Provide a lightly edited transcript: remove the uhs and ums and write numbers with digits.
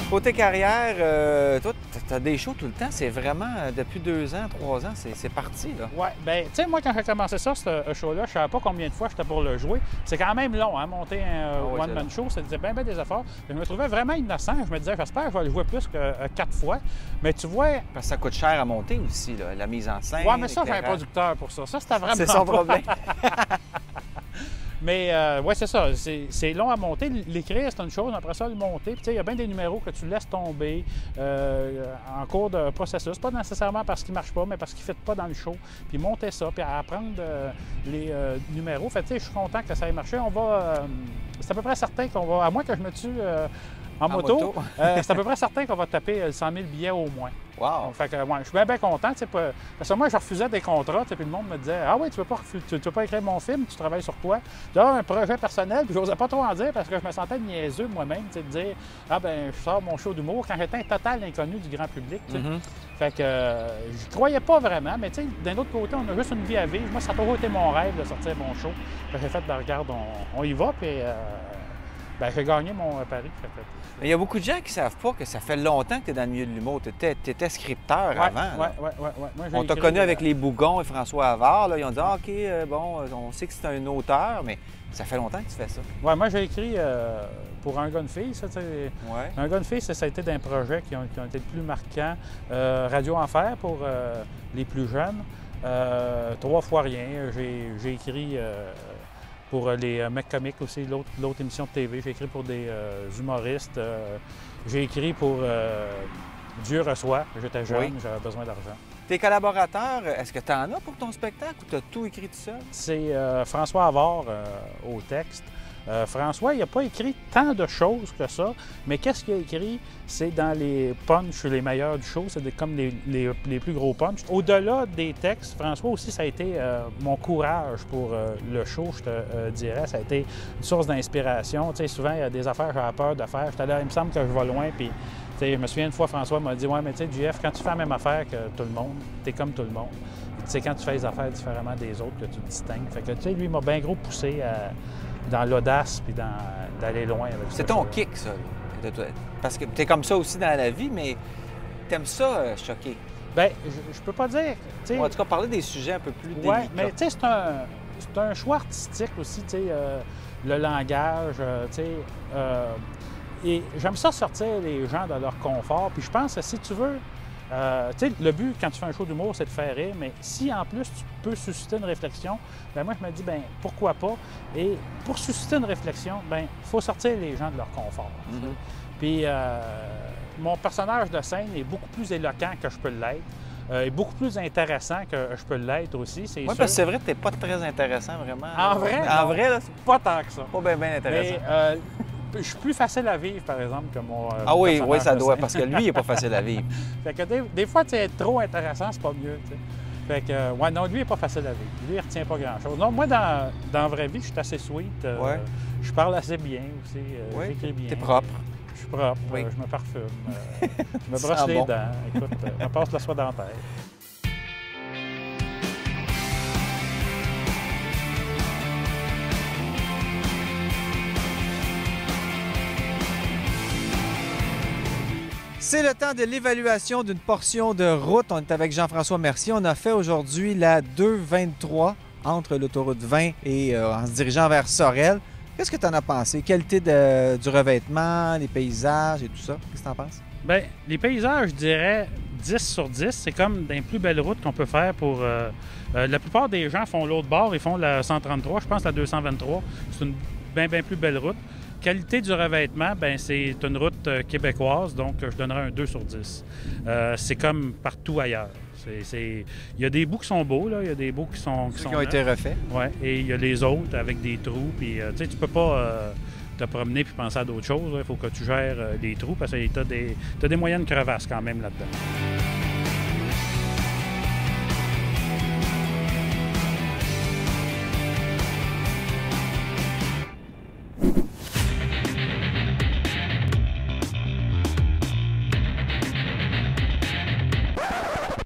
Côté carrière, toi, tu as des shows tout le temps. C'est vraiment, depuis 2 ans, 3 ans, c'est parti, là. Oui, bien, tu sais, moi, quand j'ai commencé ça, ce show-là, je ne savais pas combien de fois j'étais pour le jouer. C'est quand même long, hein, monter un one-man show. Ça faisait bien des efforts. Je me trouvais vraiment innocent. Je me disais, j'espère que je vais le jouer plus que 4 fois. Mais tu vois... Parce que ça coûte cher à monter aussi, là, la mise en scène. Oui, mais ça, j'ai un producteur pour ça. Ça, c'était vraiment... C'est son problème. Mais oui, c'est ça. C'est long à monter. L'écrire, c'est une chose. Après ça, le monter. Puis, tu sais, il y a bien des numéros que tu laisses tomber en cours de processus. Pas nécessairement parce qu'ils ne marchent pas, mais parce qu'ils ne fitent pas dans le show. Puis monter ça, puis apprendre les numéros. Fait tu sais, je suis content que ça ait marché. On va... c'est à peu près certain qu'on va... À moins que je me tue en moto. C'est à peu près certain qu'on va taper 100 000 billets au moins. Wow! Fait que, ouais, je suis bien content. Parce que moi, je refusais des contrats, puis le monde me disait, ah oui, tu veux pas écrire mon film, tu travailles sur quoi? Tu as un projet personnel, puis j'osais pas trop en dire parce que je me sentais niaiseux moi-même, de dire, ah ben je sors mon show d'humour quand j'étais un total inconnu du grand public. Fait que je croyais pas vraiment, mais d'un autre côté, on a juste une vie à vivre. Moi, ça a toujours été mon rêve de sortir mon show. J'ai fait, ben, regarde, on y va, puis j'ai gagné mon pari. Il y a beaucoup de gens qui ne savent pas que ça fait longtemps que tu es dans le milieu de l'humour. Tu étais scripteur avant. Oui. On t'a connu avec les Bougons et François Havard. Là. Ils ont dit ah, OK, bon, on sait que c'est un auteur, mais ça fait longtemps que tu fais ça. Oui, moi, j'ai écrit pour Un gars, une fille. Un gars, une fille, ça a été d'un projet qui ont été le plus marquant. Radio Enfer pour les plus jeunes. 3 fois rien. J'ai écrit. Pour les mecs comiques aussi, l'autre émission de TV. J'ai écrit pour des humoristes. J'ai écrit pour Dieu reçoit. J'étais jeune, j'avais besoin d'argent. Tes collaborateurs, est-ce que tu en as pour ton spectacle ou tu as tout écrit tout seul? C'est François Havard au texte. François, il n'a pas écrit tant de choses que ça, mais qu'est-ce qu'il a écrit? C'est dans les punchs les meilleurs du show, c'est comme les plus gros punchs. Au-delà des textes, François aussi, ça a été mon courage pour le show, je te dirais. Ça a été une source d'inspiration. Tu sais, souvent, il y a des affaires que j'avais peur de faire. J'étais là, il me semble que je vais loin, puis je me souviens une fois, François m'a dit « Ouais, mais tu sais, JF, quand tu fais la même affaire que tout le monde, t'es comme tout le monde. Tu sais, quand tu fais les affaires différemment des autres, que tu te distingues. » Fait que, tu sais, lui, il m'a bien gros poussé dans l'audace puis d'aller loin avec ça. C'est ton kick, ça. Parce que tu es comme ça aussi dans la vie, mais t'aimes ça, choquer. Bien, je peux pas dire. En tout cas, parler des sujets un peu plus délicats. Oui, mais tu sais, c'est un choix artistique aussi, tu sais, le langage, tu sais. Et j'aime ça sortir les gens de leur confort. Puis je pense que si tu veux, tu sais, le but quand tu fais un show d'humour, c'est de faire rire, mais si en plus tu peux susciter une réflexion, bien moi je me dis, bien pourquoi pas? Et pour susciter une réflexion, bien il faut sortir les gens de leur confort. Puis mon personnage de scène est beaucoup plus éloquent que je peux l'être. Est beaucoup plus intéressant que je peux l'être aussi, c'est sûr. Oui, parce que c'est vrai que t'es pas très intéressant, vraiment. En vrai? En vrai, là, c'est pas tant que ça. Pas bien intéressant. Mais, je suis plus facile à vivre, par exemple, que mon ah oui, ça doit, parce que lui, il n'est pas facile à vivre. Fait que des fois, être trop intéressant, c'est pas mieux, t'sais. Fait que, ouais, non, lui, il n'est pas facile à vivre. Lui, il retient pas grand-chose. Non, moi, dans la vraie vie, je suis assez sweet. Je parle assez bien aussi. J'écris bien. T'es propre. Je suis propre. Je me parfume. Je me brosse les dents. Écoute, je me passe la soie dentaire. C'est le temps de l'évaluation d'une portion de route. On est avec Jean-François Mercier. On a fait aujourd'hui la 223 entre l'autoroute 20 et en se dirigeant vers Sorel. Qu'est-ce que tu en as pensé? Qualité du revêtement, les paysages et tout ça? Qu'est-ce que tu en penses? Bien, les paysages, je dirais 10 sur 10. C'est comme des plus belles routes qu'on peut faire pour... la plupart des gens font l'autre bord. Ils font la 133, je pense la 223. C'est une bien plus belle route. Qualité du revêtement, bien, c'est une route québécoise, donc je donnerais un 2 sur 10. C'est comme partout ailleurs. Il y a des bouts qui sont beaux, là. Il y a des bouts qui sont qui ont été refaits. Oui, et il y a les autres avec des trous. Puis, tu sais, tu peux pas te promener puis penser à d'autres choses. Il faut que tu gères les trous parce que tu as des moyennes crevasses quand même là-dedans.